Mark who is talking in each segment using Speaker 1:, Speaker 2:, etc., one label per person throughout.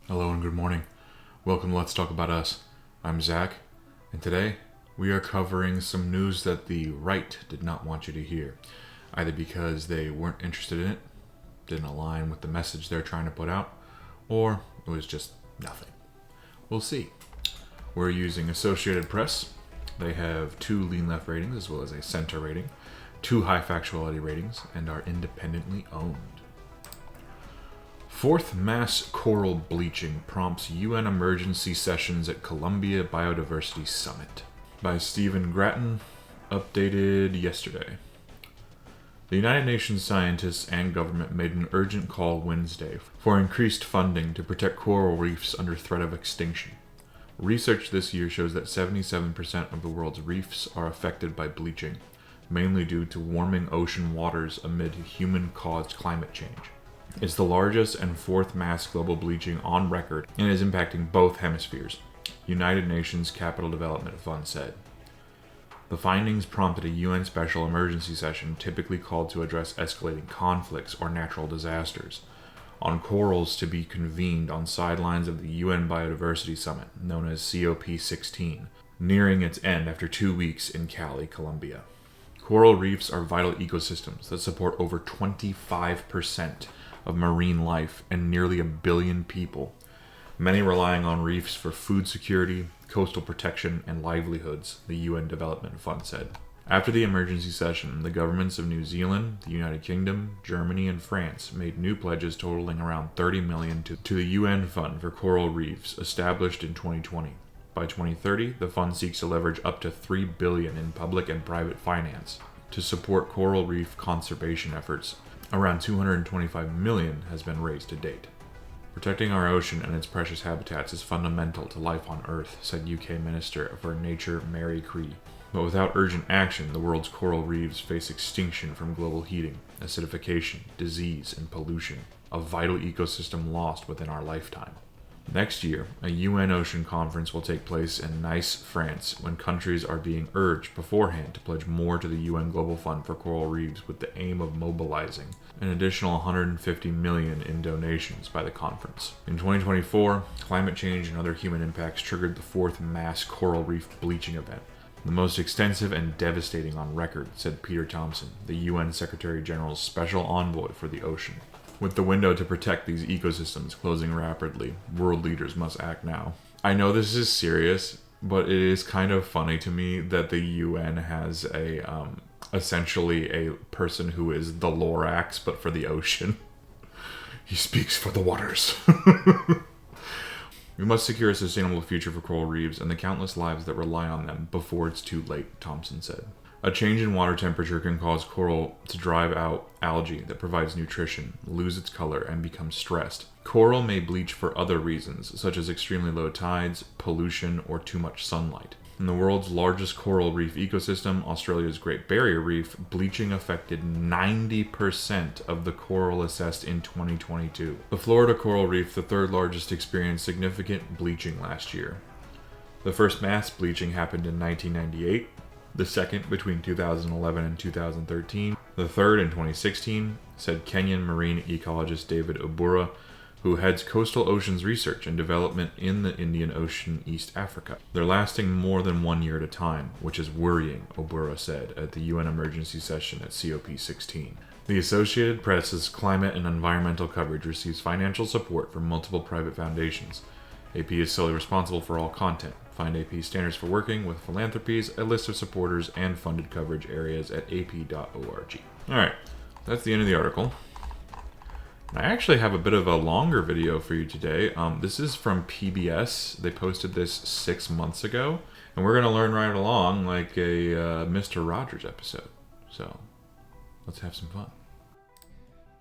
Speaker 1: Hello and good morning. Welcome to Let's Talk About Us. I'm Zach, and today we are covering some news that the right did not want you to hear, either because they weren't interested in it, didn't align with the message they're trying to put out, or it was just nothing. We'll see. We're using Associated Press. They have 2 lean left ratings as well as a center rating, 2 high factuality ratings, and are independently owned. Fourth mass coral bleaching prompts UN emergency sessions at Columbia Biodiversity Summit. By Stephen Grattan, updated yesterday. The United Nations scientists and government made an urgent call Wednesday for increased funding to protect coral reefs under threat of extinction. Research this year shows that 77% of the world's reefs are affected by bleaching, mainly due to warming ocean waters amid human-caused climate change. It's the largest and 4th mass global bleaching on record and is impacting both hemispheres, United Nations Capital Development Fund said. The findings prompted a UN special emergency session typically called to address escalating conflicts or natural disasters on corals to be convened on sidelines of the UN Biodiversity Summit, known as COP16, nearing its end after 2 weeks in Cali, Colombia. Coral reefs are vital ecosystems that support over 25% of marine life and nearly 1 billion people, many relying on reefs for food security, coastal protection, and livelihoods, the UN Development Fund said. After the emergency session, the governments of New Zealand, the United Kingdom, Germany, and France made new pledges totaling around $30 million to the UN Fund for Coral Reefs, established in 2020. By 2030, the fund seeks to leverage up to $3 billion in public and private finance to support coral reef conservation efforts. Around $225 million has been raised to date. Protecting our ocean and its precious habitats is fundamental to life on Earth, said UK Minister for Nature Mary Cree. But without urgent action, the world's coral reefs face extinction from global heating, acidification, disease, and pollution, a vital ecosystem lost within our lifetime. Next year, a UN Ocean Conference will take place in Nice, France, when countries are being urged beforehand to pledge more to the UN Global Fund for Coral Reefs with the aim of mobilizing an additional $150 million in donations by the conference. In 2024, climate change and other human impacts triggered the 4th mass coral reef bleaching event, the most extensive and devastating on record, said Peter Thompson, the UN Secretary General's special envoy for the ocean. With the window to protect these ecosystems closing rapidly, world leaders must act now. I know this is serious, but it is kind of funny to me that the UN has essentially a person who is the Lorax, but for the ocean. He speaks for the waters. We must secure a sustainable future for coral reefs and the countless lives that rely on them before it's too late, Thompson said. A change in water temperature can cause coral to drive out algae that provides nutrition, lose its color, and become stressed. Coral may bleach for other reasons, such as extremely low tides, pollution, or too much sunlight. In the world's largest coral reef ecosystem, Australia's Great Barrier Reef, bleaching affected 90% of the coral assessed in 2022. The Florida Coral Reef, the 3rd largest, experienced significant bleaching last year. The first mass bleaching happened in 1998. The second between 2011 and 2013, the third in 2016, said Kenyan marine ecologist David Obura, who heads coastal oceans research and development in the Indian Ocean, East Africa. They're lasting more than 1 year at a time, which is worrying, Obura said at the UN emergency session at COP16. The Associated Press's climate and environmental coverage receives financial support from multiple private foundations. AP is solely responsible for all content. Find AP standards for working with philanthropies, a list of supporters, and funded coverage areas at ap.org. Alright, that's the end of the article. I actually have a bit of a longer video for you today. This is from PBS. They posted this 6 months ago, and we're going to learn right along like a Mr. Rogers episode. So, let's have some fun.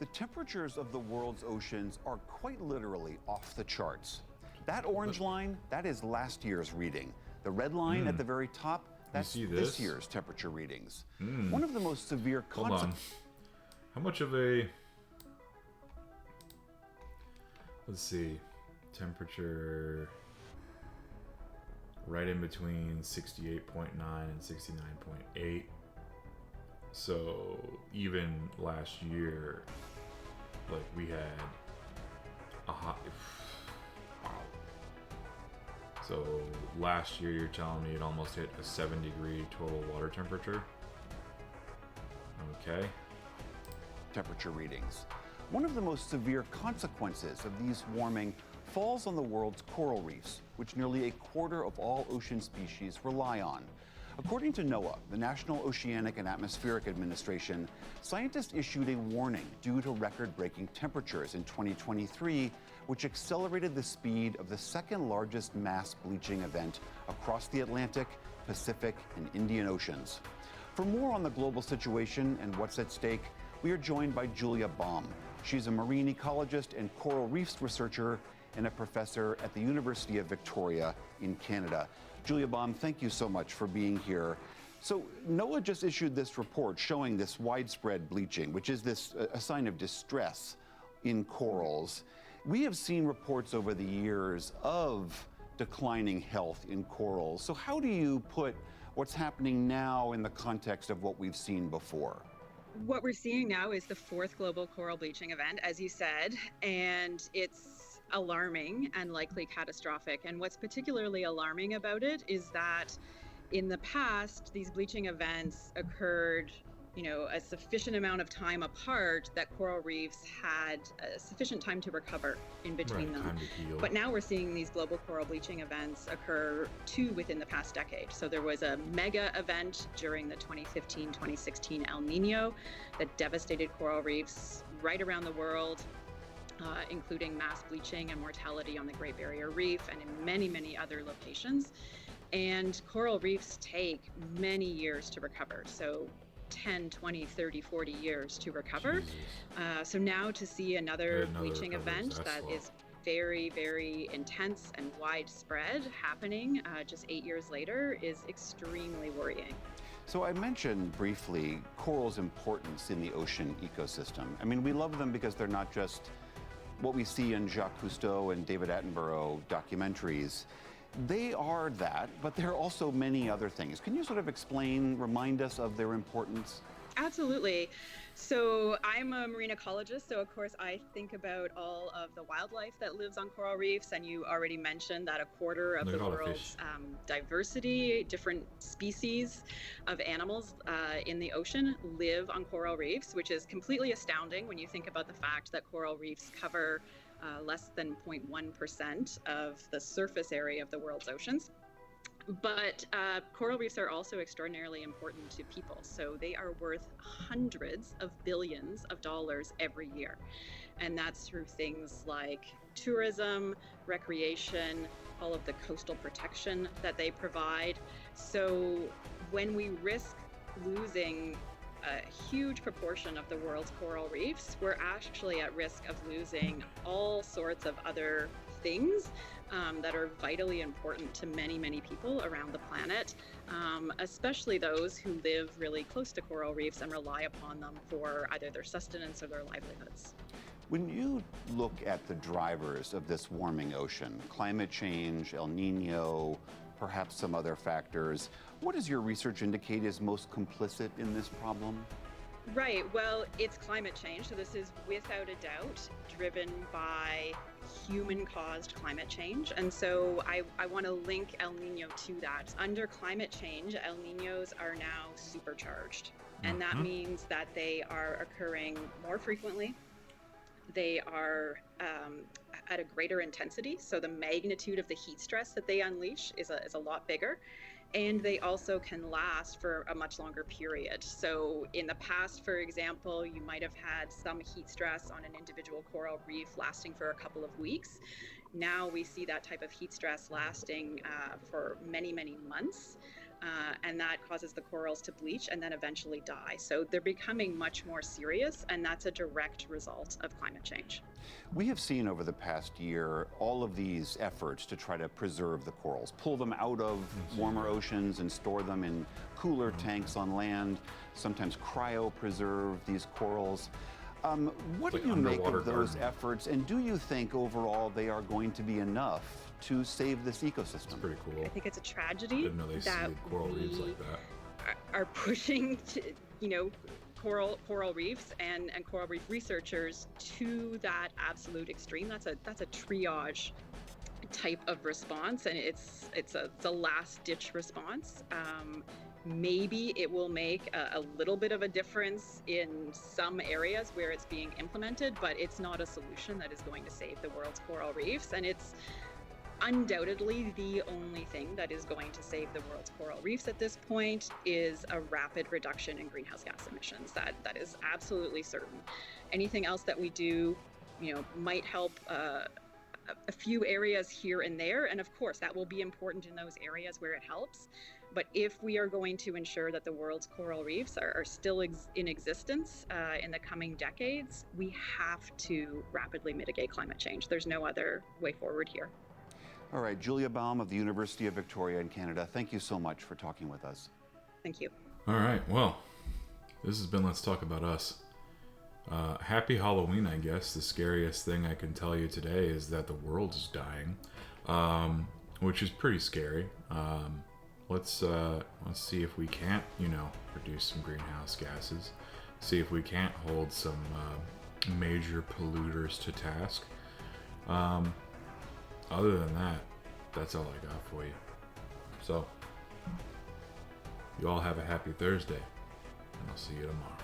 Speaker 2: The temperatures of the world's oceans are quite literally off the charts. That orange line, that is last year's reading. The red line at the very top, that's this year's temperature readings. One of the most severe consequences.
Speaker 1: How much of a... Let's see. Temperature... right in between 68.9 and 69.8. So even last year, like we had a high, So last year you're telling me it almost hit a 7-degree total water temperature. Okay.
Speaker 2: Temperature readings. One of the most severe consequences of these warming falls on the world's coral reefs, which nearly a quarter of all ocean species rely on. According to NOAA, the National Oceanic and Atmospheric Administration, scientists issued a warning due to record-breaking temperatures in 2023, which accelerated the speed of the second largest mass bleaching event across the Atlantic, Pacific, and Indian Oceans. For more on the global situation and what's at stake, we are joined by Julia Baum. She's a marine ecologist and coral reefs researcher and a professor at the University of Victoria in Canada. Julia Baum, thank you so much for being here. So NOAA just issued this report showing this widespread bleaching, which is a sign of distress in corals. We have seen reports over the years of declining health in corals. So how do you put what's happening now in the context of what we've seen before?
Speaker 3: What we're seeing now is the fourth global coral bleaching event, as you said, and it's alarming and likely catastrophic. And what's particularly alarming about it is that in the past, these bleaching events occurred, a sufficient amount of time apart that coral reefs had sufficient time to recover in between them.
Speaker 1: Time to heal.
Speaker 3: But now we're seeing these global coral bleaching events occur two within the past decade. So there was a mega event during the 2015-2016 El Nino that devastated coral reefs right around the world, including mass bleaching and mortality on the Great Barrier Reef and in many, many other locations. And coral reefs take many years to recover. So 10, 20, 30, 40 years to recover. So now to see another bleaching event that is very, very intense and widespread happening just 8 years later is extremely worrying.
Speaker 2: So I mentioned briefly coral's importance in the ocean ecosystem. I mean, we love them because they're not just what we see in Jacques Cousteau and David Attenborough documentaries. They are that, but there are also many other things. Can you sort of remind us of their importance?
Speaker 3: Absolutely. So I'm a marine ecologist, so of course I think about all of the wildlife that lives on coral reefs, and you already mentioned that a quarter of the world's diversity, different species of animals in the ocean live on coral reefs, which is completely astounding when you think about the fact that coral reefs cover less than 0.1% of the surface area of the world's oceans. But coral reefs are also extraordinarily important to people. So they are worth hundreds of billions of dollars every year. And that's through things like tourism, recreation, all of the coastal protection that they provide. So when we risk losing a huge proportion of the world's coral reefs, we're actually at risk of losing all sorts of other things that are vitally important to many, many people around the planet, especially those who live really close to coral reefs and rely upon them for either their sustenance or their livelihoods.
Speaker 2: When you look at the drivers of this warming ocean, climate change, El Nino, perhaps some other factors, what does your research indicate is most complicit in this problem?
Speaker 3: Right. Well, it's climate change. So this is without a doubt driven by human-caused climate change. And so I want to link El Nino to that. Under climate change, El Ninos are now supercharged. And that means that they are occurring more frequently. They are at a greater intensity. So the magnitude of the heat stress that they unleash is a lot bigger. And they also can last for a much longer period. So in the past, for example, you might have had some heat stress on an individual coral reef lasting for a couple of weeks. Now we see that type of heat stress lasting for many, many months. And that causes the corals to bleach and then eventually die. So they're becoming much more serious, and that's a direct result of climate change.
Speaker 2: We have seen over the past year all of these efforts to try to preserve the corals, pull them out of warmer oceans and store them in cooler tanks on land, sometimes cryopreserve these corals. What do you make of those efforts, and do you think overall they are going to be enough to save this ecosystem?
Speaker 1: It's pretty cool.
Speaker 3: I think it's a tragedy
Speaker 1: Didn't know they
Speaker 3: that
Speaker 1: coral reefs like that.
Speaker 3: are pushing to, coral reefs and coral reef researchers to that absolute extreme. That's a triage type of response, and it's a last ditch response. Maybe it will make a little bit of a difference in some areas where it's being implemented, but it's not a solution that is going to save the world's coral reefs, and it's undoubtedly the only thing that is going to save the world's coral reefs at this point is a rapid reduction in greenhouse gas emissions. That is absolutely certain. Anything else that we do, might help a few areas here and there, and of course that will be important in those areas where it helps. But if we are going to ensure that the world's coral reefs are still in existence in the coming decades, we have to rapidly mitigate climate change. There's no other way forward here.
Speaker 2: All right, Julia Baum of the University of Victoria in Canada, thank you so much for talking with us.
Speaker 3: Thank you.
Speaker 1: All right, well, this has been Let's Talk About Us. Happy Halloween, I guess. The scariest thing I can tell you today is that the world is dying, which is pretty scary. Let's see if we can't, produce some greenhouse gases. See if we can't hold some major polluters to task. Other than that, that's all I got for you. So, you all have a happy Thursday, and I'll see you tomorrow.